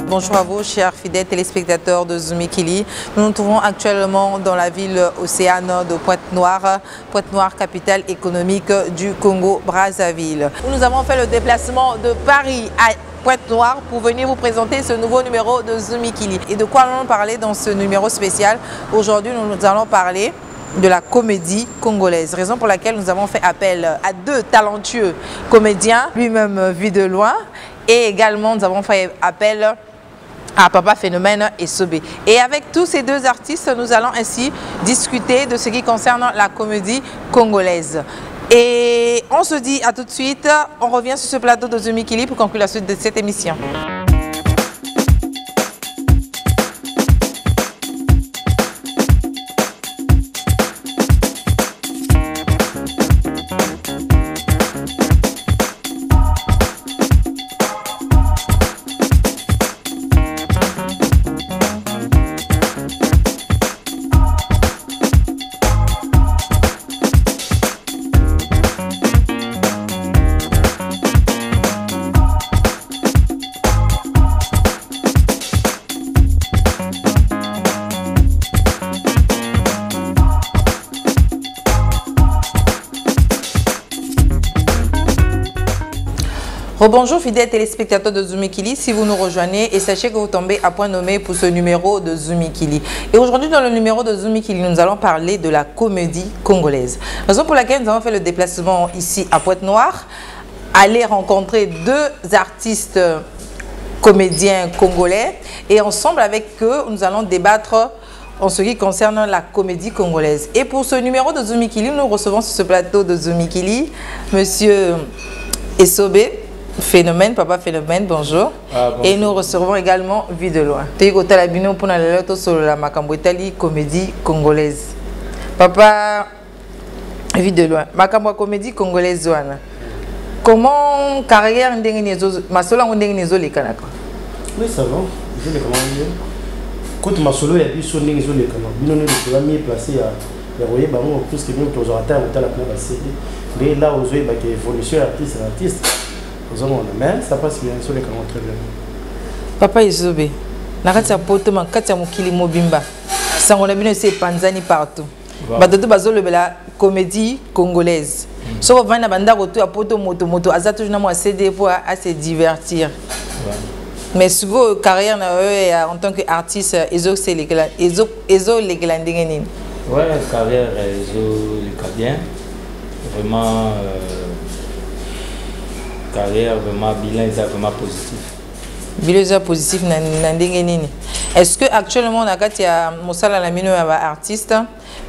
Bonjour à vous, chers fidèles téléspectateurs de Zumikili. Nous nous trouvons actuellement dans la ville océane de Pointe-Noire, Pointe-Noire, capitale économique du Congo-Brazzaville. Nous avons fait le déplacement de Paris à Pointe-Noire pour venir vous présenter ce nouveau numéro de Zumikili. Et de quoi allons-nous parler dans ce numéro spécial? Aujourd'hui, nous allons parler de la comédie congolaise, raison pour laquelle nous avons fait appel à deux talentueux comédiens, lui-même vu de loin, et également nous avons fait appel à Papa Phénomène et Sobé. Et avec tous ces deux artistes, nous allons ainsi discuter de ce qui concerne la comédie congolaise. Et on se dit à tout de suite, on revient sur ce plateau de Zumikili pour conclure la suite de cette émission. Bonjour fidèles téléspectateurs de Zumikili, si vous nous rejoignez et sachez que vous tombez à point nommé pour ce numéro de Zumikili. Et aujourd'hui dans le numéro de Zumikili, nous allons parler de la comédie congolaise. Raison pour laquelle nous avons fait le déplacement ici à Pointe-Noire, aller rencontrer deux artistes comédiens congolais et ensemble avec eux, nous allons débattre en ce qui concerne la comédie congolaise. Et pour ce numéro de Zumikili, nous recevons sur ce plateau de Zumikili Monsieur Esobé Phénomène, Papa Phénomène, bonjour. Ah, bon. Et nous recevons également Vu de loin. Tu es la bino pour la Macambouetali comédie congolaise. Papa Vu de loin. Macambo comédie congolaise wana. Comment carrière ndengenezo masola ndengenezo les kanaka? Oui, ça va. Je les comment quand ma solo ya biso ndengezo les kanaka. Bino ne le mieux placé à voyez bah moi plus que bien toujours atteint la place. Mais là aux yeux bah qui évolution artiste. Mais ça passe bien sur les canaux très bien. Papa Isobé, nakati ya poto makati ya mokili mobimba. Sango na bino c'est panzani partout. Badoto bazolo bela comédie congolaise. So va na banda roto ya poto moto aza toujours na mo CD pour à se divertir. Mais souvent carrière na en tant qu'artiste ezo c'est ezo les glandingeni. Ouais, carrière ezo les bien. Vraiment carrière vraiment bilan est vraiment positif. Bilan positif est-ce que actuellement na kati ya mosala la mino ya artiste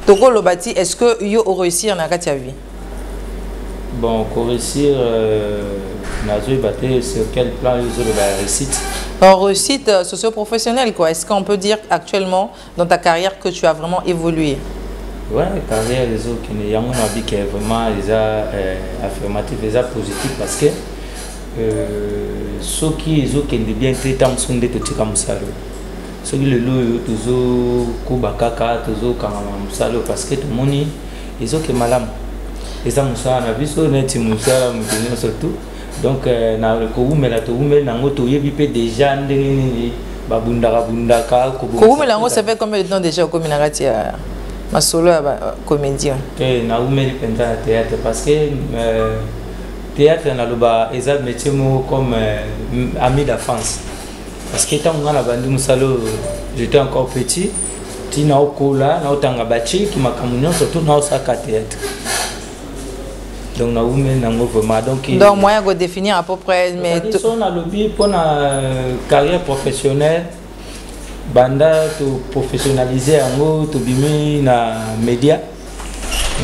toko lobati est-ce que yo réussir na kati ya vie? Bon, pour réussir na zo baté sur quel plan yo la réussite? En réussite socio-professionnelle quoi. Est-ce qu'on peut dire actuellement dans ta carrière que tu as vraiment évolué? Ouais, carrière les autres qui n'est vraiment affirmatif, positif parce que ceux qui ont bien traité sont des petits comme ça. Ceux qui le toujours kubakaka toujours quand musalo parce que tout le monde ils ont que malam. Et ça musala na biso neti musala mutino surtout. Donc na ko umela to umela na ngoto yebi déjà ndeni babundaka bundaka ko umela ngo ça fait combien de temps déjà au Minagati ma solo comédien? Na umeli penta théâtre parce que théâtre na loba eza métier comme ami d'enfance parce que tant on a bandi musalo j'étais encore petit tina okola na otanga bachi ki makamunyo surtout na osaka théâtre donc na umeli nango vraiment donc moyen de définir à peu près mais on a lobby pour la carrière professionnelle banda to professionnaliser yango to bimi na média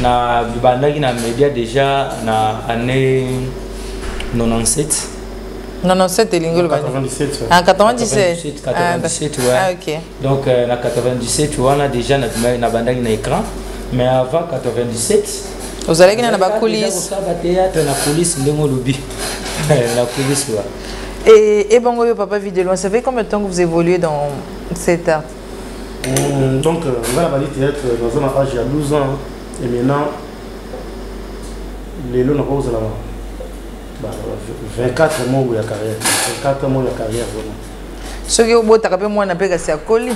na banda qui na média déjà na année 97 et l'ingol 97 en 97 ouais. Ah, ok. Donc na 97 on a déjà na banda qui na écran mais avant 97 vous allez na ba coulisses na théâtre na coulisses ndengo lobby la coulisses là. Et bon, Papa Vu de loin, ça fait combien de temps que vous évoluez dans cet art? Donc, on va aller théâtre dans un âge il y a 12 ans. Et maintenant, les lots n'ont pas osé là-bas. 24 mois où il y a carrière. 24 mois où il y a carrière vraiment. Ce qui est au bout, tu as moi on appelle ça colis.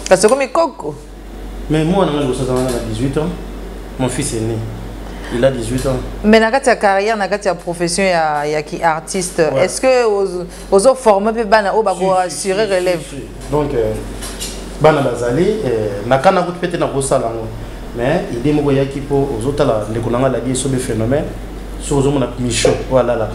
Parce que comme coco. Mais moi, on a 18 ans. Mon fils est né. Il a 18 ans. Mais dans ta carrière, dans ta profession, il y a qui artiste. Ouais. Est-ce que aux autres formes peut bana au bago assurer relève? Donc bana bazali nakana ko pété na ko sala mais il dit mo yaki po aux autres là les konanga la bien sur le phénomène sur zo mona mission voilà là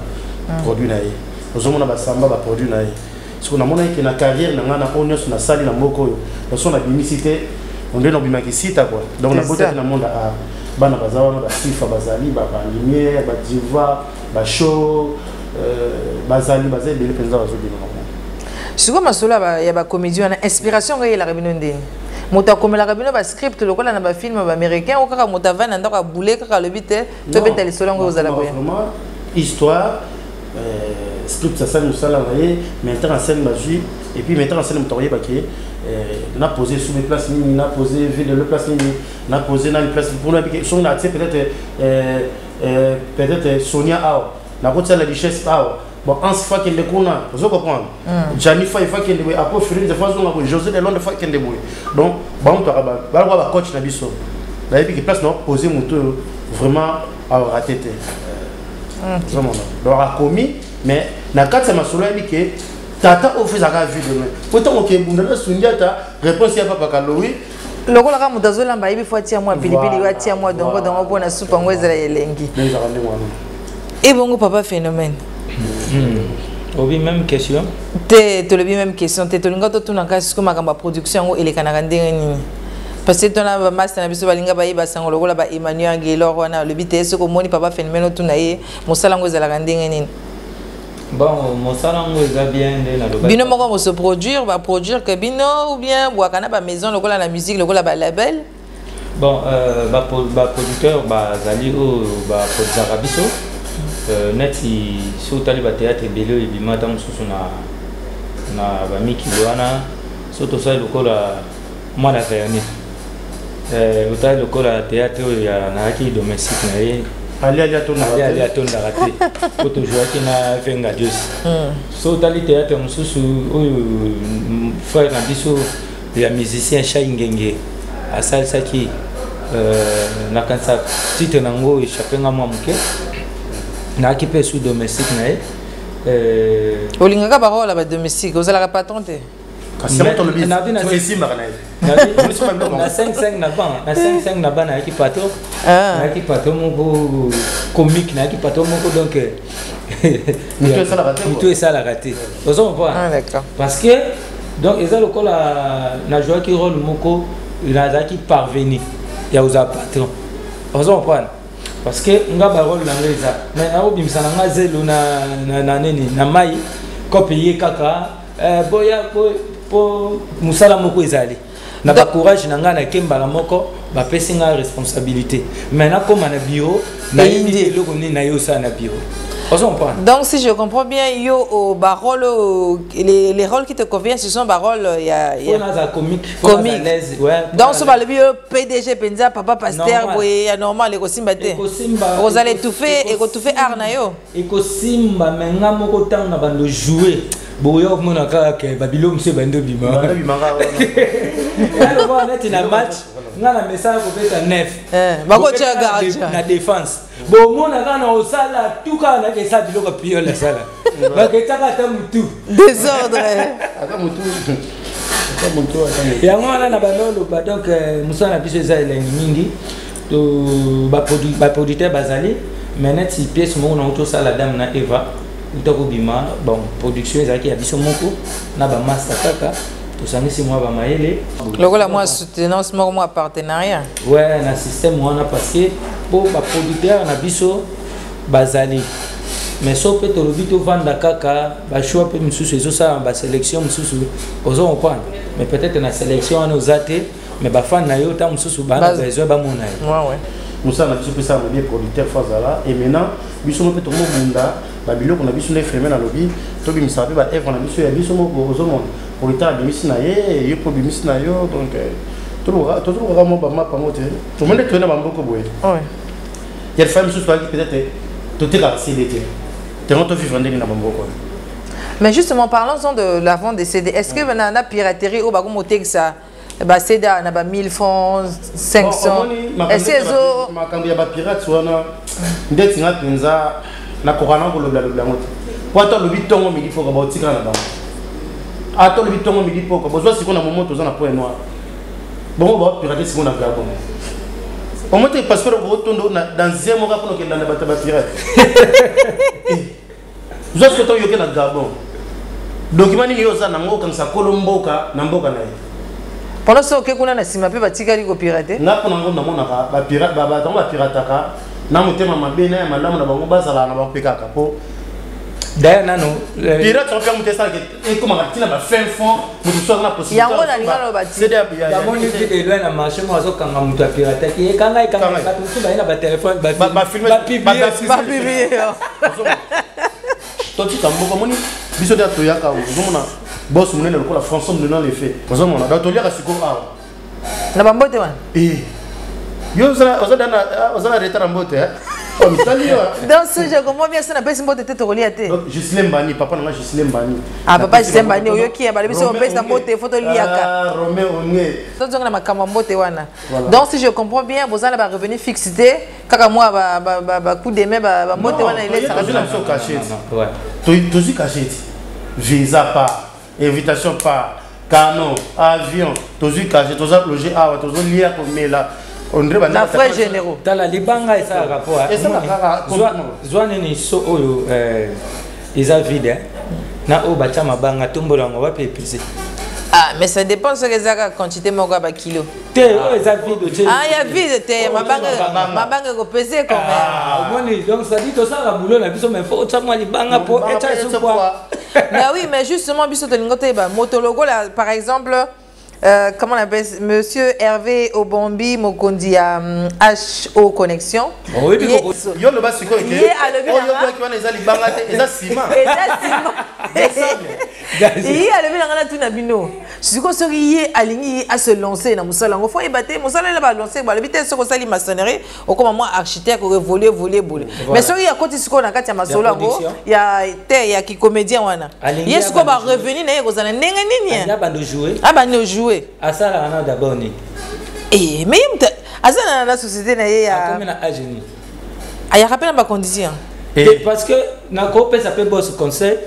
produit na ye zo mona ba samba ba produit na ye ce qu'on a mona que na carrière na ngana onyo na sali na moko yo na son abimicité on donne obimaki sita quoi donc na boté na monde a bana bazawa ba sifa bazali ba lumière ba diva ba show bazali bazali bele penza bazo bino. Siko masolo ya ba comédie na inspiration ko yela rabino ndeni. Moto akomela rabino ba script lokola na ba film ba américain o kaka moto vana ndako abule kaka lobite to beta lisolo ngo uzala boya. Vraiment histoire script ça nous sala voyé mettre en scène magie et puis mettre en scène moto yeba ki na poser sur mes places ni na poser ville de le place ni na poser na une place pour nous son na peut-être Sonia Ao na côté la richesse Ao bon en fois qu'il le connaît vous comprenez Jani fois qu'il le après Frédéric de fois on José de Londres fois qu'il le donc bon to ba coach na biso là et puis place non poser moto vraiment à rater vraiment donc a commis mais na kata masolo ya que tata office aka vie demain pourtant OK bunda sundiata réponse ya papa Kaloui lokola ka mutazola mba ibi fois tia moi pilipili wa tia moi dongo pona soupe ngo ezela elengi et bongo papa phénomène. Obi même question. Te le même question. Te tolinga to tuna kasi comme makamba production et les kanarandenge ni. Parce que tona ba master na biso balinga ba yeba sango lokola ba Emmanuel Guélor wana le BTS ko moni papa phénomène tuna ye mosala ngo ezala kandenge ni. Bon mosala ngo eza bien de na loba. Bino moko mo se produire ba produire que bino ou bien wakana ba maison lokola la musique lokola ba label. Bon ba producteur ba zali o ba produire biso. Neti sotali ba théâtre belé et bimata mususu na ba miki wana soto sai lokola mwana verni utali lokola théâtre ya na ki domestique na ye ali atonda raté koto joaki na venga Dios sotali théâtre mususu oyo frère na biso ya musicien Chai Ngenge asalisaki na kansa titre nango échappé nga mwa muke na qui peut sous domestique na olingaka ba rola ba domestique ozala patron te kasi moto lobi na simba kana na 5 na ban na qui patron na qui patron mo comique na qui patron mo donc tout est ça la raté ozo pas d'accord parce que donc ils ont le col na joie qui rôle moko na qui parvenir ya oza patron ozo pas parce que nga ba rôle na ngeza mais na obimisa na nga zelo na nini na mai ko payer kaka boya po musala moko ezali na ba courage na nga na kemba la moko ba pesi nga responsabilité mais na comme na bureau na indi loko ni na yo sa na bureau. Donc si je comprends bien yo au barol les rôles qui te conviennent ce sont barol il y a comique ouais donc ce va le bio PDG penza papa pasteur boy normal les kosimba te vous allez tout faire et tout fait art na yo et kosimba menga moko tang na bando jouer boyo mona ka ke babilo monsieur bando bima là le voir net na match nga na message ko beta 9 bako tia gardien na défense bo mona kana osala tuka na ke sa biloko pio la sala ba ke taka ta mutu désordre aka mutu ya ngwana na balolo ba donc musana biso za ile mingi to ba producteur bazali mais net si pièce mo na auto sala dame na Eva utako bima bon production ezaki ya biso moko na ba master kaka to sangisi moi ba maele lokola moi soutenance moi partenariat ouais na système wana parce que pour ba producteur na biso bazali mais so peut to lobito vanda kaka ba choix pe mususu ezo sa ba sélection mususu ozo comprendre mais peut-être na sélection on osate mais ba fan na yo ta mususu ba na besoin ba mona ouais musa na biso pesa na bien producteur fazala et maintenant biso mo peut to mo bunda ba biloko na biso na frame na lobby to bi misabe ba evre na biso ya biso mo ozo mon producteur bi misina ye yo po bi misina yo donc to mo ba ma pa mo te to mo ne to na ba mboko boye ouais il y a des femmes sous qui peut-être tout est là c'est l'été te on to vivre ndenge na ba mboko Mais justement, parlons-en de la vente des CD. Est-ce que vous avez une piraterie ou vous avez ça? CD a 1000 francs, 500. Est-ce que vous avez un pirate? Na korana ko lobla lobla ngoto wato lobi tongo midi foka ba otika na ba ato lobi tongo midi foka bozwa siko na momoto za na point noir bon ba pirater siko na gabon au moins parce que ko tondo dans deuxième mois pour que na ba pirate zo siko to yoke na gabon document ni yo za na ngoka nsa kolomboka na mboka na ye pendant ce que kuna na sima pe batika liko pirater na pona ngo na mona ba pirate ba pirataka na mutema mabena ya malamu na bango bazala na bapekaka po d'ailleurs nano pirate on fait monter ça et comment tina ba fin fond mutu so na possibilité yango na lingalo bati c'est ya moni ki de loin na marché mo azo kanga mutu pirate ki kanga ba tout ba ina ba téléphone ba filmer ba publier to tu kambo moni biso de toyaka uzomona boss munene lokola François munene les fait uzomona da tolia ka siko na bambote wana yo osala retard mbote oh mitali yo donc ce je comprends bien ça na pesi mbote te tokolia te donc Gislem Bani papa na Gislem Bani ah papa Gislem Bani oyo ki ba biso pesi mbote photo liaka Romain Onge to zonga na makamba mbote wana donc si je comprends bien vous allez ba revenu fixité kaka moi ba coup de main ba mbote wana il est ça je l'ai caché ouais tu suis caché visa pas invitation pas canon avion tu suis caché tu as logé ah tu as lié comme là na frais généraux dans la libanga et ça rapport zwane ni so oyo isa vide na o bacha mabanga tombola ngo ba pepisi ah mais ça dépend ce que ça quantité moko ba kilo te o isa vide ah ya vide te mabanga ko peser quand même ah boni donc ça dit to ça la boulot na biso mais faut tsamwa libanga po echa so quoi mais oui mais justement biso to lingote ba motologo là par exemple comment on appelle monsieur Hervé Obombi Mokondi à HO Connexion. Oui, yo le bas siko il est à le bien. Yo qui wana ezali banga te eza ciment. Il est à le bien ngana tuna bino. Siko soki yé alingi à se lancer na musala ngo faut ébater musala la ba lancer ba le bité soko sali maçonnerie au comme moi architecte ko voler. Mais soki ya koti siko na kati ya masolo ngo ya te ya ki comédien wana. Yé siko ba revenir na ye kozana ndenge nini. Ya bando jouer. Ah ba no jouer. Asala ana d'abord ni. Eh mais asala na société na ye ya. Comme na ageni. Aya rappelle ma condition. Parce que na ko pesa pe boss conseil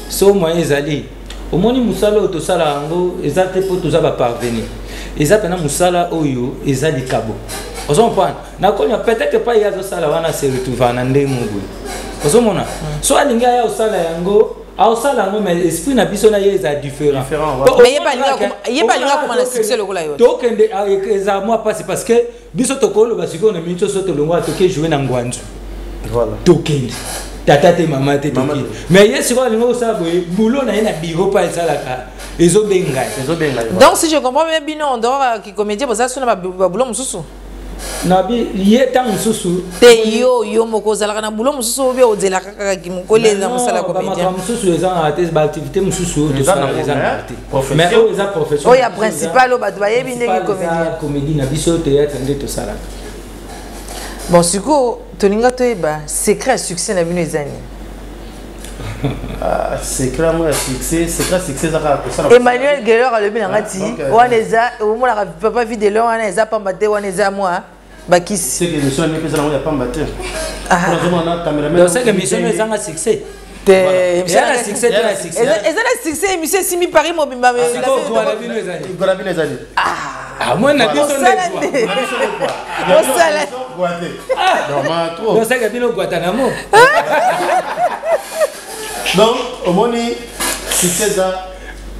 so moyen ezali. Au moni musala to sala ngo ezate po to za ba parvenir. Ezate na musala oyo ezali kabo. Ozo mpana. Na ko nya peut-être pas yazo sala wana se retrouver na ndemo boy. Ozo mona. So alinga ya osala yango a osala ngo mais esprit na biso na ye eza différent. Mais yé pas linga comme na succès lokola yo. To kende eza moi parce que biso to ko lo basiko na mincho so to longwa to ke jouer na ngwanzu. Voilà. To kende. Tata te mama te toki. Mais yes ko linga osala boye boulot na ye na bigo pa ezala ka. Ezo benga. Donc si je comprends bien bino en dehors qui comédien boza sona ba boulot mususu. Nabi yeta mususu te yo moko zalaka na boulot mususu obi ozela kaka ki mokole na musala comédien ba mususu eza ate ba activité mususu de ça eza mais o eza profession o ya principal o ba yebi ndenge comédie na biso théâtre ndé to sala bon siko toninga toyeba secret succès na bino ezani secret moi succès ça ka Emmanuel Guélor a le bien ngati waneza o mona papa vidéo wana eza pamba te waneza moi bakisi c'est que mission ne pesa na ya pamba te on caméraman donc c'est que mission eza un succès eza succès émission simi Paris mobimba Gorabine ezali ah moi na biso donc c'est que bino Guantanamo donc au moni succès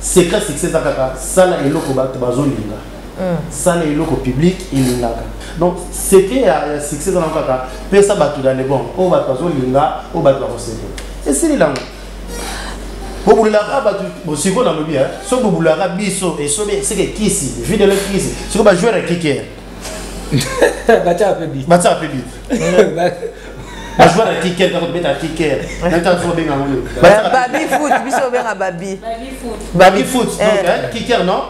succès ça kaka sala eloko bato bazolinga sala eloko public ilingaka donc c'était un succès dans kaka pesa bato dans les bon o bato bazolinga o bato bakoseko et c'est là bobulaka bato bosiko na lobi so bobulaka biso et so c'est que kisi vidéo kisi siko ba jouer à kicker bacha pebi je vois la ticket quand on met la ticket baby foot biso benga baby foot donc kicker non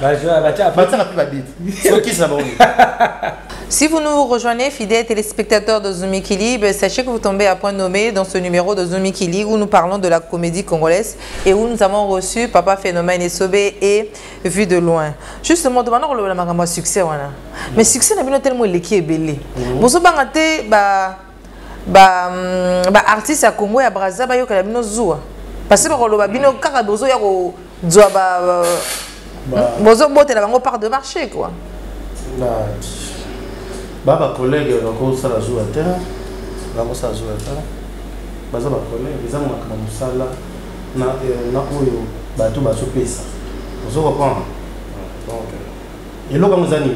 ba jouer bacha bacha plus baby so qui ça bon Si vous nous rejoignez, fidèles téléspectateurs de Zumikili, sachez que vous tombez à point nommé dans ce numéro de Zumikili où nous parlons de la comédie congolaise et où nous avons reçu Papa Phénomène et Sobé et Vu de loin. Justement, demandons le succès. Mais succès n'a pas tellement l'équipe est belé. Vous savez, artiste à Congo et à Brazza, il y a des zoua. Parce que bino kaka bozo ya ko zoa bozo bote la bango part de marché quoi. Baba collègue bako sala zoa terre, bango sala zoa terre. Baza ba collègue, ils ont na musala na oyo bato baso pesa. Bozo comprendre. Donc et lo bango zani.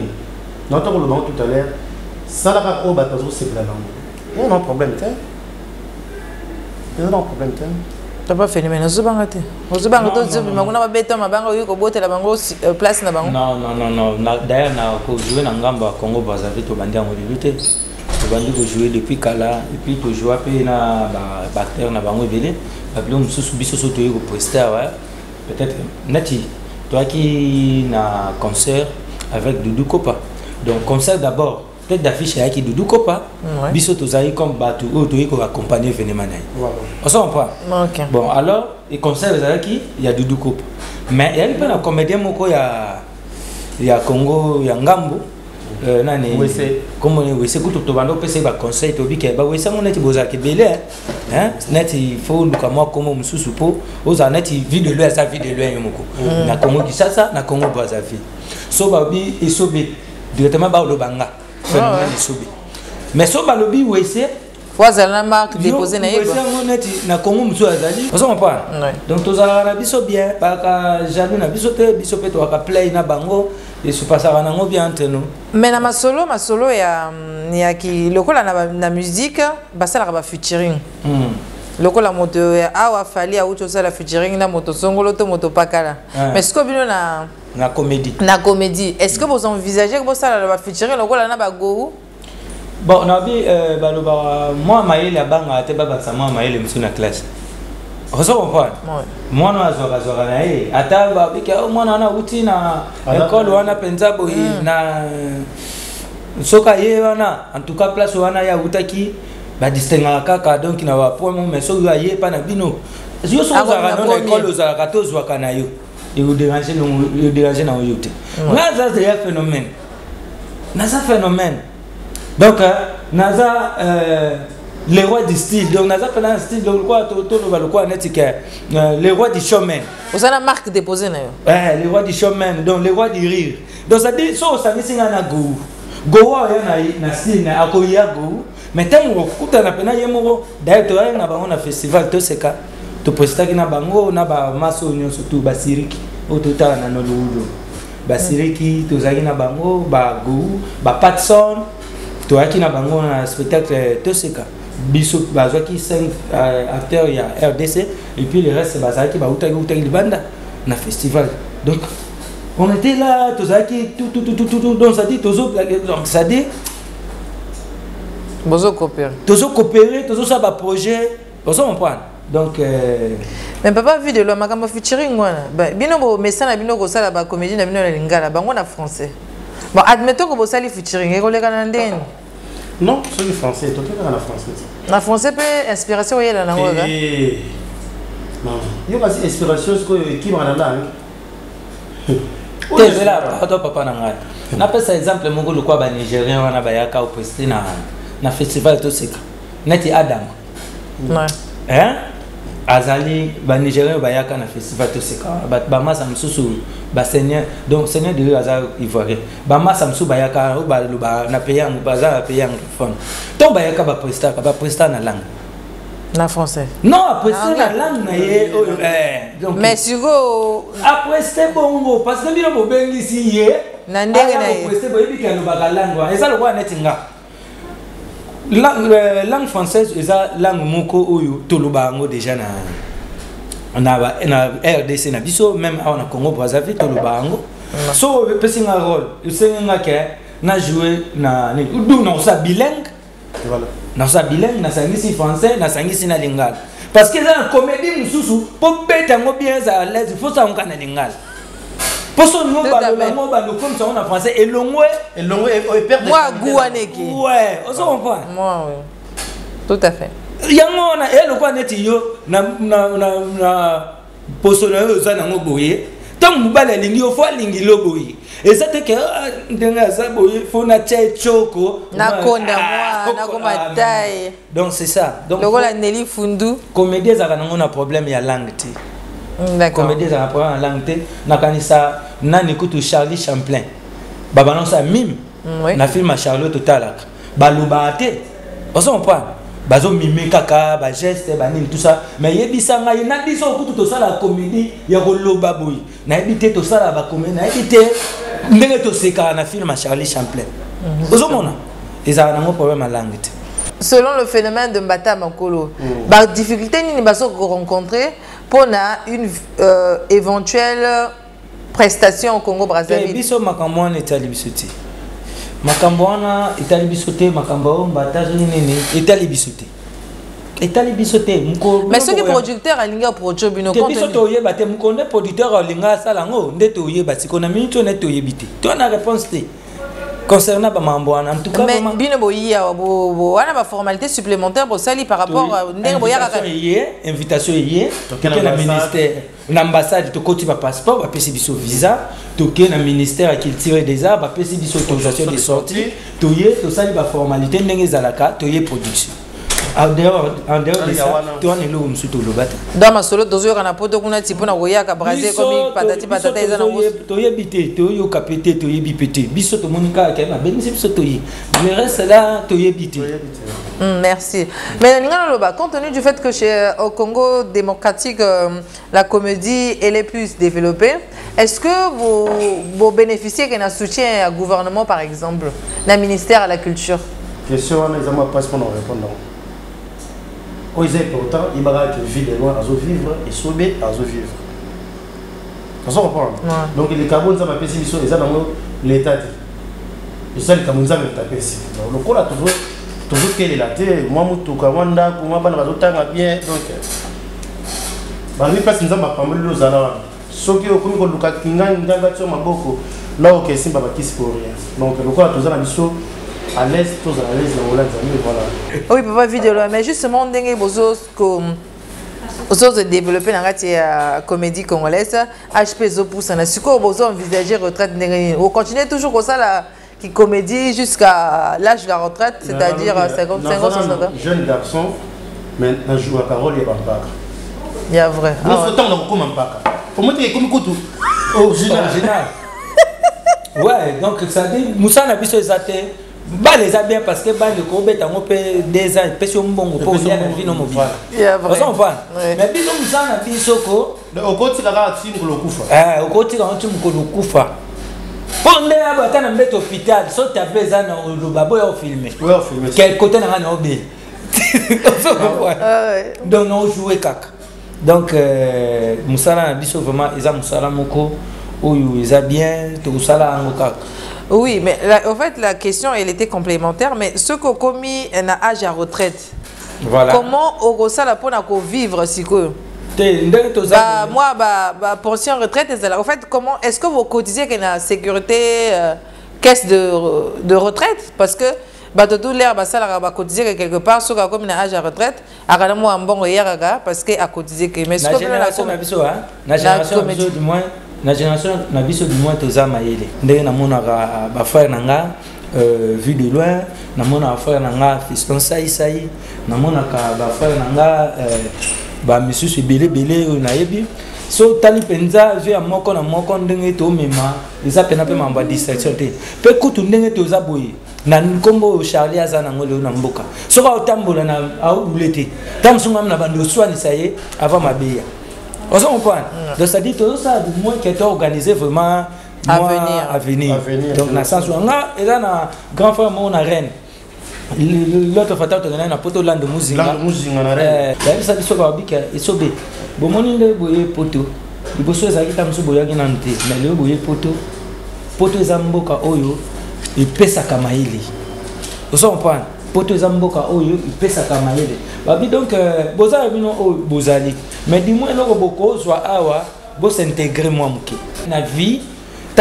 Notre le bango tout à l'heure, sala ka o bato zo c'est la bango. Il y a un problème terre. Il y a un problème terre. Papa Phénomène, vous avez dit que vous avez dit que vous avez place na bango. Non. D'ailleurs, on joué dans Ngamba Congo Brazzaville, on a joué depuis Kala et puis on joue après na acteur na bango belé. Après on se subit sur le poster peut-être Nati. Toi qui na concert avec Doudou Kopa. Donc concert d'abord. Tête d'affiche avec Doudou Kopa, biso tozali comme batou ou toyi ko accompagner Phénomène. On s'en prend. Bon alors, et concert il y a Doudou Kopa. Mais il y a une comédien moko il y a Congo, il y a Ngambo. Nani comme on est écoute to bando pese ba conseil to bike ba wesa mon neti bozaki belé hein net il faut nous comme comment mususu po oza net vidéo lui ça vidéo lui moko na Congo Kinshasa na Congo Brazzaville so ba bi et so bi directement ba lo banga Phénomène Sobé. Mais so balobi wese fois la marque déposée na yego. Wese na Congo musu azali. Vous comprenez? Donc tozala na biso bien parce que jaloux na biso te biso pe to aka play na bango et se passera nango bien entre nous. Mais na masolo ya ki lokola na musique basala ba featuring. Lokola moto awa fali a uto sala featuring na moto songolo to moto pakala. Mais est-ce que bino na comédie. Na comédie. Est-ce que vous envisagez que vous ça va featuring lokola na ba go? Bon, nabi moi maïle la banga te baba sa moi maïle monsieur na classe. Vous comprenez? Moi na zora na e ata ba bika moi na uti na école wana penza boy na soka ye wana en tout cas place wana ya utaki ba distinga kaka donc na ba point mais so ya ye pa na bino. Yo so zara na école za 14 waka na yo. Et vous dérangez na yote. Là ça c'est un phénomène. Na ça phénomène. Donc naza les rois du style. Donc naza fait un style donc quoi tout le quoi net les rois du showman. Vous avez la marque déposée na yo. Les rois du showman donc les rois du rire. Donc ça dit so ça ni singa na go. Go wa na style na akoya go. Mais tellement kuta na pena yemoro d'ailleurs to na bango na festival to seka. To posta ki na bango na ba maso nyonso tu basiriki o total na no ludo. Basiriki to zaki na bango ba go ba Patson. To aki na bango na spectacle to seka. Biso bazaki 5 acteurs il y a RDC et puis le reste bazaki ba utaki banda na festival. Donc on était là to zaki tout donc ça dit tozo donc ça dit bozo coopérer. Tozo ça ba projet, bozo on prend. Donc mais papa vu de l'homme comme featuring wana. Bino bo mesana bino ko sala ba comédie na bino na lingala bango na français. Bon admettons que vous sali featuring et koleka na ndeni. Non, c'est le français, tout est dans la français. La français peut inspiration y là na ngoga. Non, il y a aussi inspiration ce que qui va dans la langue. T'es là papa na ngai. Na pesa exemple mongo le quoi ba nigérien wana ba yaka au poster na festival to seka. Neti Adam. Ouais. Hein? Azali ba nigérien ba yaka na festival to seka. Ba masa msusu ba seigneur donc seigneur de azal ivoirien. Ba masa msusu ba yaka ba na payang bazar payang fond. To ba yaka ba poster na langue. Na français. Non, après c'est la langue na ye donc mais sigo après c'est bon parce que bino bo bengi si ye na ndenge na ye. Après c'est bo ebika no ba langue. Eza lo kwa netinga. Langue française eza langue moko oyo toloba ngo déjà na RDC na biso même na Congo Brazzaville toloba ngo. So pesi nga rôle, usenga ke na jouer na ni du na sa bilingue. Voilà. Na sa bilingue na sangisi français na sangisi na lingala. Parce que dans la comédie mususu pour beta ngo bien za à l'aise, il faut ça on kana lingala. Poso nous balolamo comme ça on a français et longwe et perd moi gouaneki. Ouais, on se comprend. Moi oui. Tout à fait. Yango na e lokwa neti yo na poso na yo za na ngoboye. Tant mobala lingi o fo lingi loboye. Et ça te que ndenga ça boye fo na tche choko na konda moi na koma taille. Donc c'est ça. Donc le la Nelly Fundu comédie za na ngona problème ya langue ti. D'accord. Comédie za na problème ya langue ti na kanisa na nikutu Charlie Champlain. Baba non ça mime. Na film à Charlotte Totalak. Baluba te. On s'en prend. Bazo mime kaka ba geste ba nini tout ça mais yebisa ngai na biso okutu to sala comédie ya koloba boy na ebité to sala ba comédie na ebité ndenge to seka na film à Charlie Champlain ozomona ezala nango problème à langue. Selon le phénomène de Mbata Makolo, ba difficulté nini baso rencontrer pour na une éventuelle prestation au Congo Brazzaville. Biso makambo na etali bisoti makambo wana etali bisote makambo Mbata nini etali bisote mko mais ceux qui producteurs alinga produire bino compte biso to yeba te mko ne producteur alinga sala ngo nde to yeba sikona minto ne to yebite to na réponse te concernant ba mambo wana en tout cas mais bino boya bo wana ba formalité supplémentaire pour sali par rapport à ndenge boya kaka invitation yé to na ministère na ambassade to koti ba passeport ba pesi biso visa to na ministère qui tire des arts ba pesi biso autorisation de sortie to yé to sali ba formalité ndenge zalaka to yé production en dehors de ça tu as le mousse to lo bata dans ma solo dozo kana poto kuna tipo na goya ka Brazil comme patata eza na ngos to yebite to yo kapete to yebi pété biso to monika ka na benisi biso to yi le reste là to yebite. Merci. Mais compte tenu du fait que au Congo démocratique la comédie elle est plus développée, est-ce que vous bénéficiez d'un soutien au gouvernement par exemple, le ministère de la culture? Question on a pas pour répondre. Quand ils est pourtant, il va que vie de loin à vivre et sauver à vivre. Ça se reprend. Donc les Camerounais ça m'a pété mission les dans l'état dit. Et ça les Camerounais ça m'a tapé ici. Donc le coup là toujours qu'elle est là moi mutu kamanda kuma bana bazotanga bien donc bani place nzamba pameli lo zala soki okomi ko luka kinga nganga tso maboko là OK simba bakisi pour rien. Donc le coup là toujours na biso à l'aise, tous à l'aise, voilà. Oui, papa vidéo, mais justement, on a besoin de développer la comédie congolaise. HP Zopousse, on a su qu'on besoin d'envisager retraite. On continue toujours comme ça la comédie jusqu'à l'âge de la retraite, c'est-à-dire 55 ans, 60 ans. Jeune garçon, mais un jour à Carole, il y a pas. Il y a vrai. Nous faisons comme un pack. Pour moi, c'est comme couteau. Original. Ouais, donc ça dit, Moussa n'a pas besoin de bah les a bien parce que bah le Kobe est en peu des ans parce que bon pour bien la vie non mobile. On va. Mais bien nous ça na bisoko. Au côté là tu nous le kufa. Au côté là tu nous le kufa. Pour ne aba tana mbete hôpital so ta beza na le babo ya filmer. Ouais filmer. Quel côté na na obi. Donc on jouer kaka. Donc musala na biso vraiment ils a musala moko oyo ils a bien tout ça là en kaka. Oui, mais en fait, la question, elle était complémentaire. Mais ceux qui ont commis un âge à retraite, voilà. Comment on ça pour vivre si que moi, pension retraite, en fait, comment est-ce que vous cotisez qu'il y a sécurité caisse de retraite? Parce que tout l'air ça va cotiser quelque part ceux qui ont commis un âge à retraite, à moi un bon parce que à cotiser que mais la génération du moins. La génération na biso du moins toza mayele ndenge na mona ba frère nanga vu de loin na mona frère nanga fiston sai na mona ka ba frère nanga ba monsieur belé na yebi so tali penza je moko na moko ndenge to mema eza pena pe mamba distraction te pe kutu ndenge toza boye na nkombo Charlie azana ngolo na mboka so ka otambola na aulete tamsunga na bando swani saye avant mabeya. On comprend. Donc ça dit tout ça du moins qui est organisé vraiment à venir. Donc dans le sens où on a et là na grand frère mon reine. L'autre fatal on a na poto land musique. Land musique na reine. Ça dit so ka bika isobe. Bo moni nde boye poto. Liboso ezaki tamso boya ki nante. Mais le boye poto ezamboka oyo epesa kamaili. On comprend. Poto zamboka oyo ipesa kamayele babi donc boza bino o bozali mais dis moi eloko boko zwa awa bo s'intégrer moi muke na vie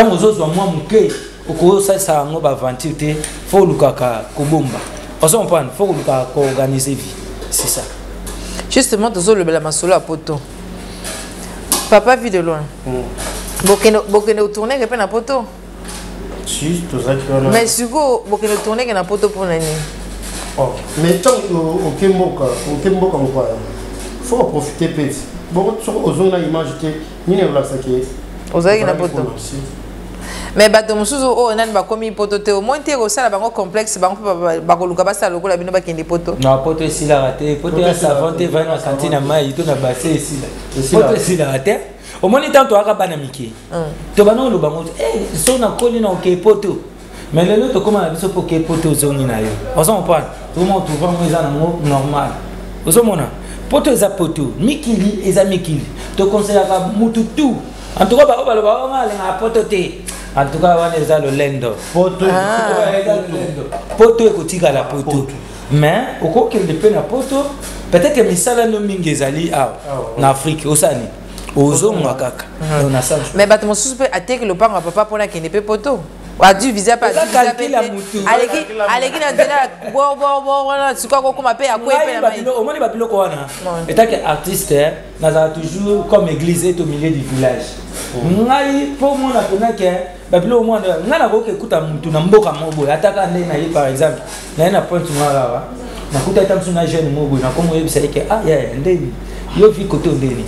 tant aux autres moi muke oko ça ça ngo ba aventure faut lukaka kobomba on comprend faut lukaka organiser vie c'est ça justement tous le bela masolo à poto papa vit de loin bokene tourner que na poto si tout ça que mais suko bokene tourner que na poto pour nani mais tant au Kemboka quoi faut profiter petit bon sur ozona image ni ne la saké ozaki na poto mais bato mosusu o nani bakomi poto te au moins te kosala bango complexe bango bakoluka basala lokola bino bakende poto na poto esilaka te poto ya savant te vai na kantine ya mai to na base esila poto esilaka te omoni tanto aka bana mike to bana oloba ngo so na koli na oke poto mais lelo tokóma na biso mpo ke poto ozongi na yo ozo comprendre tokóma otrouva ngo eza nango normal ozomona poto eza poto mikili eza mikili tokonseyaka mutu tu en tout cas baloba ngo alenga poto te en tout cas wana eza lolendo poto ekotikala poto mais okokende mpe na poto peut-être misala no mingi ezali awa na afrique osani ozonga kaka mais bato mosusu mpe ateki lopango ya papa mpona akende mpe poto adu visa pa aleki na nzela wana sikoyo kokoma mpe akwepe na mai omoni babiloko wana etake artiste nazala toujours comme église et au milieu du village ngai mpo mona penake babiloko mwana ngai nakoki ekuta mutu na mboka moboye ataka nde na ye par exemple naye na pointe ngalawa nakuta ata mosu na jeune moboye nakomi oyebisa yeke yaya ndeni yo vi kote ondeni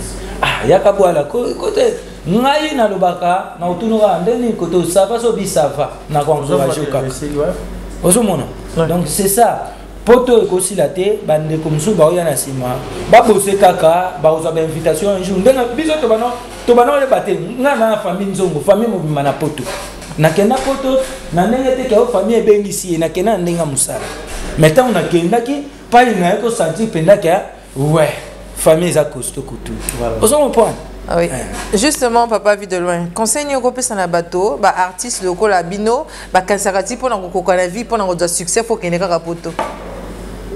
yaka bwala kote ngai nalobaka na otunuka ndeni kote sava so bisava na koencourage kaka ozomona donc c'est ça poto ekosila te bandeko mosusu baoya na nsima babose kaka bakozwa bainvitation un jour ndenge biso tobana oyeba te ngai na famille nzongo famille mobima na poto nakenda poto na ndenge te keo famille ebengisi ye nakenda na ndenge ya mosala mais ntango nakendaki pai naye kosentir mpendaki ouais famille eza costo kutu ozo comprendre. Ah oui. Justement, papa vit de loin. Conseil ni okopé sana bateau, ba artiste lokola bino, ba kansakati pour na kokoka na vie pour na ko succès faut kene kaka poto.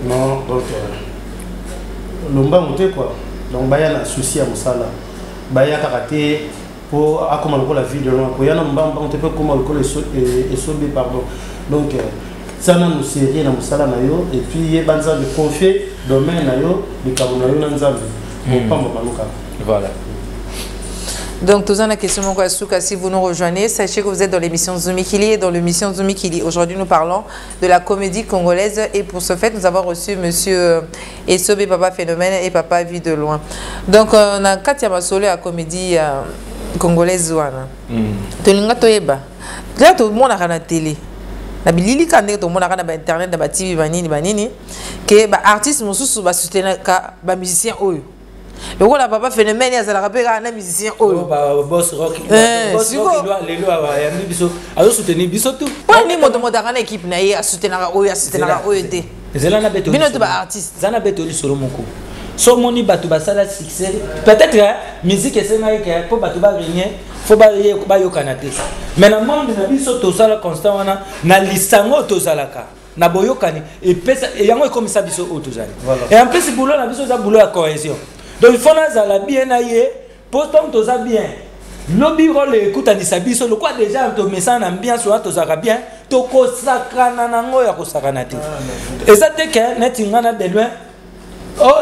Non, donc lomba moté quoi. Donc baya na souci à musala. Baya karaté pour akoma lokola vie de loin. Ko yana mbamba on te peut comment lokola et sobe pardon. Donc ça nous série na musala na yo et puis yebanza de confier domaine na yo de kabuna yo na nzambe. Voilà. Donc, tous en la question, si vous nous rejoignez, sachez que vous êtes dans l'émission Zoumikili et dans l'émission Zoumikili. Aujourd'hui, nous parlons de la comédie congolaise et pour ce fait, nous avons reçu monsieur Esobe Papa Phénomène et Papa Vit de loin. Donc, on a Katia Masole à comédie congolaise. Tolinga Toyeba. Là, tout le monde a la télé. Na bilili kande tout le monde a na internet na TV banini que ba artiste mosusu ba soutenir ka ba musicien oyo. Le rôle à Papa Phénomène, il y a un musicien. Oh, boss rock. Boss rock, il doit alors soutenir Bissotou. Pourquoi ni mon équipe n'a soutenir OET. Zelana Beto. Bino tu vas artiste. Zana Beto solo moko. So moni batu basala succès. Peut-être musique c'est naïque pour batu ba gagner, faut ba yo kanate. Mais na monde na biso to sala constant wana na lisango to salaka. Na boyokani et pesa et yango comme ça biso otozali. Et en plus boulot na biso za boulot à cohésion. Donc il faut la bien aille, postom toza bien. Lobby rôle écoute à biso le quoi déjà to message ambiance soit tozaka bien, to kosakana nango ya kosakanate. Et ça te que net ngana de loin. Oh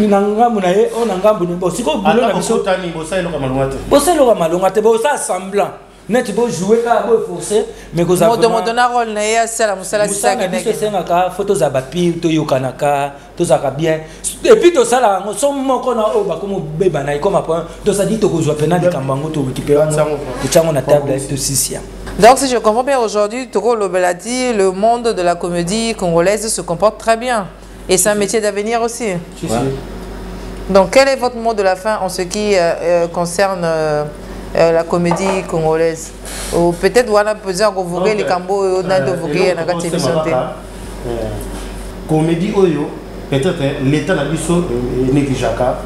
nanga munaye on nanga bunu bo siko boulot na biso tani bosa elo kamalongate. Bosa elo kamalongate bo ça semblant. Net beau jouer ka beau forcer mais ko za modona rôle na ya sala musala saka nek senga ka photo za bapi to yokanaka to za ka bien et puis to sala ngo so moko na o ba comme beba na comme point to ça dit to ko jouer pena de kambango to récupérer to chango na table to sisia. Donc si je comprends bien aujourd'hui Toko Lobelati, le monde de la comédie congolaise se comporte très bien et c'est un métier d'avenir aussi. Si. Donc quel est votre mot de la fin en ce qui concerne la comédie congolaise ou peut-être voilà peut-être qu'on voulait les cambo dans de voguer na kati émission comédie oyo peut-être l'état na biso négligaka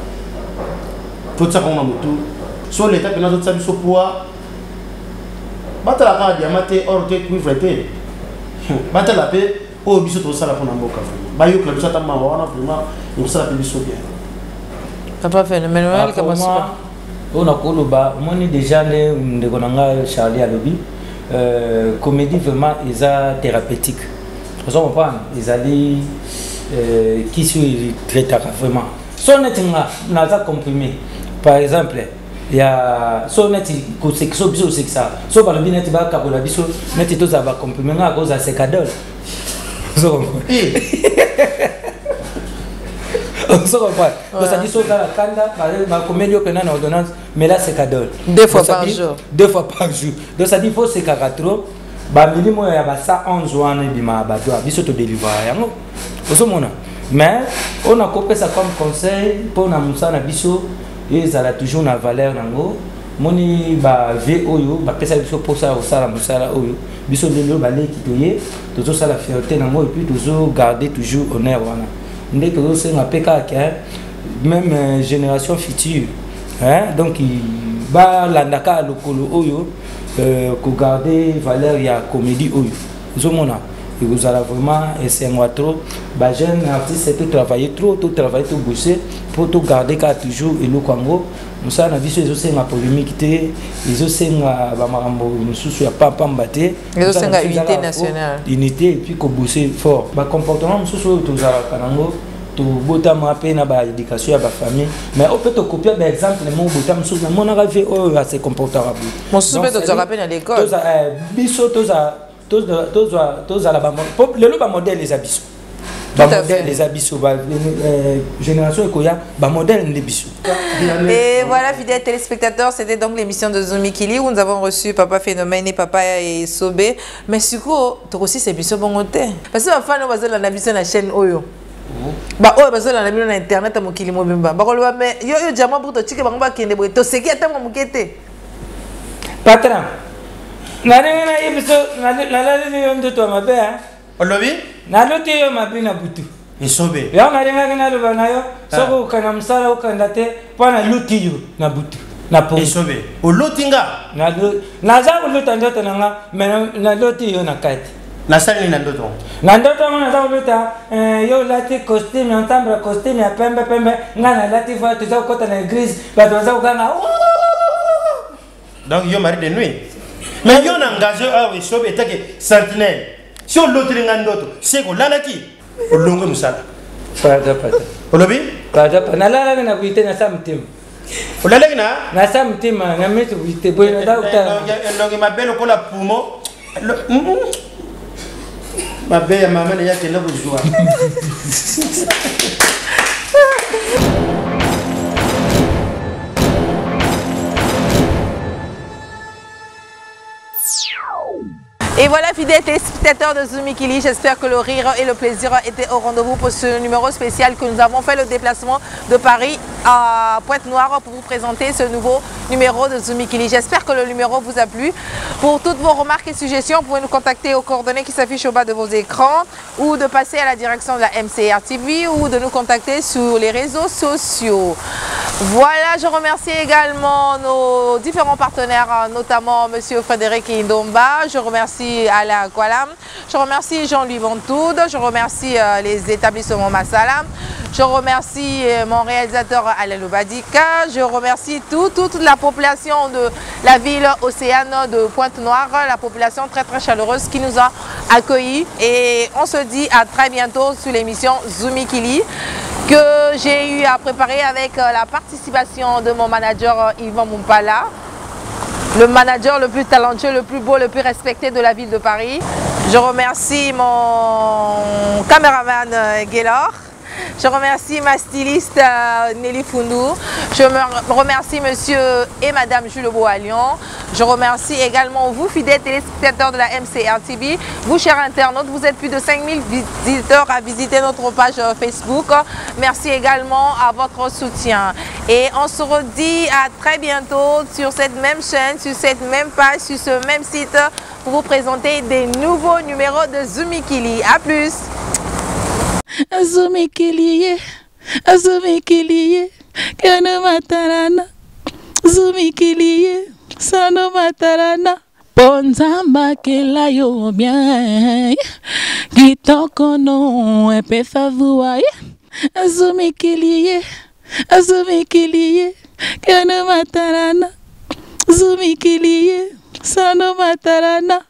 tout ça comme mutu so l'état que na tout ça biso poa batala ka diamate or te cuivre te batala pe o biso to sala pona mboka ba yo club ça ta ma wana vraiment on sala biso bien. Papa Phénomène comme ça. On a déjà les Charlie Alobi. Comédie vraiment thérapeutique. Vous comprenez? Ils allaient qui sont très vraiment. Si on est comprimé, par exemple, il y a si on est c'est ça. Si on est comprimé à cause de ces cadeaux. Vous comprenez? Vous comprenez? Donc ça dit la canda, ma comédie au Pénan ordonnance, mais là c'est cadeau. 2 fois par jour. 2 fois par jour. Donc ça dit faut se trop. Minimum il y a ça 11 jours en bima bateau, biso to délivrer. Mais on a coupé ça comme conseil pour na musana biso et ça a toujours na valeur nango. Moni ba vie oyo ba pesa biso pour ça au sala musala oyo. Biso de lo balé kitoyer, toujours ça la fierté nango et puis toujours garder toujours honneur wana. Dès que c'est un PK même génération future hein donc il va l'andaka lokolo oyo pour garder valeur ya comédie oyo zomona et vous allez vraiment essayer trop ba jeune artiste tout travailler trop tout bosser pour tout garder car toujours et le Congo nous ça na biso ils ont polémique ils ont ba marambo mususu ya papa mbaté ils ont unité nationale unité et puis ko bosser fort ba comportement mususu to za kanango to bota ma pe na ba éducation ya ba famille mais on peut te copier par exemple les mots bota mususu na mon arrivé oh à se comporter mon susu peut te rappeler à l'école to za biso to za la ba le lo ba modèle les abisso ba modèle les abisso ba génération ekoya ba modèle les bisso. Et voilà, fidèles téléspectateurs, c'était donc l'émission de Zumi Kili où nous avons reçu Papa Phénomène et Papa et Sobé. Mais surtout, tu aussi c'est biso bon côté. Parce que ma fan on va dire la biso na chaîne Oyo. Bah Oyo parce que la biso na internet à Mokili Mobimba. Bah on mais yo diamant pour to chike bangba kende boy. To seki ata mo mukete. Patron. Na biso na yondo to mabe hein. Olobi? Na lote yo mabe na butu. Isobe. Ya ngarenga na lo banayo soko kana msala ukandate pana lutiyo na butu na po. Isobe. Olotinga na za ulota ndoto nanga na lutiyo na kati. Na sali na ndoto. Na ndoto na za ulota yo lati costume ensemble costume ya pembe ngana lati va tu za ukota na église ba tu za ukanga. Donc yo mari de nuit. Mais yo na engagé a Isobe take sentinelle. Si on l'autre ndoto, c'est ko lalaki. Olongo musala. Pada. Olobi? Pada. Na lala na kuite na samtim. Olalaki na samtim na metu kuite boy na dauta. Elongi mabelo ko la pumo. Mabe ya mama na yake na kujua. Et voilà, fidèles téléspectateurs de Zumi Kili, j'espère que le rire et le plaisir étaient au rendez-vous pour ce numéro spécial que nous avons fait le déplacement de Paris à Pointe-Noire pour vous présenter ce nouveau numéro de Zumi Kili. J'espère que le numéro vous a plu. Pour toutes vos remarques et suggestions, vous pouvez nous contacter aux coordonnées qui s'affichent au bas de vos écrans ou de passer à la direction de la MCR TV ou de nous contacter sur les réseaux sociaux. Voilà, je remercie également nos différents partenaires, notamment M. Frédéric Indomba, je remercie Alain Koualam, je remercie Jean-Louis Ventoud, je remercie les établissements Massalam, je remercie mon réalisateur Alain Loubadika, je remercie toute la population de la ville océane de Pointe-Noire, la population très chaleureuse qui nous a accueillis et on se dit à très bientôt sur l'émission Zumi Kili que j'ai eu à préparer avec la participation de mon manager Yvan Mumpala, le manager le plus talentueux, le plus beau, le plus respecté de la ville de Paris. Je remercie mon caméraman Gaylor. Je remercie ma styliste Nelly Foundou. Je remercie monsieur et madame Jules Beau à Lyon. Je remercie également vous, fidèles téléspectateurs de la MCR TV. Vous, chers internautes, vous êtes plus de 5000 visiteurs à visiter notre page Facebook. Merci également à votre soutien. Et on se redit à très bientôt sur cette même chaîne, sur cette même page, sur ce même site pour vous présenter des nouveaux numéros de Zumi Kili. A plus! Zumi Kili, Kano Matarana, Zumi Kili, Sano Matarana, Ponzamba Kela yo bien, Kitoko no empeza voar, Zumi Kili, Keno matarana Zumikili Sano matarana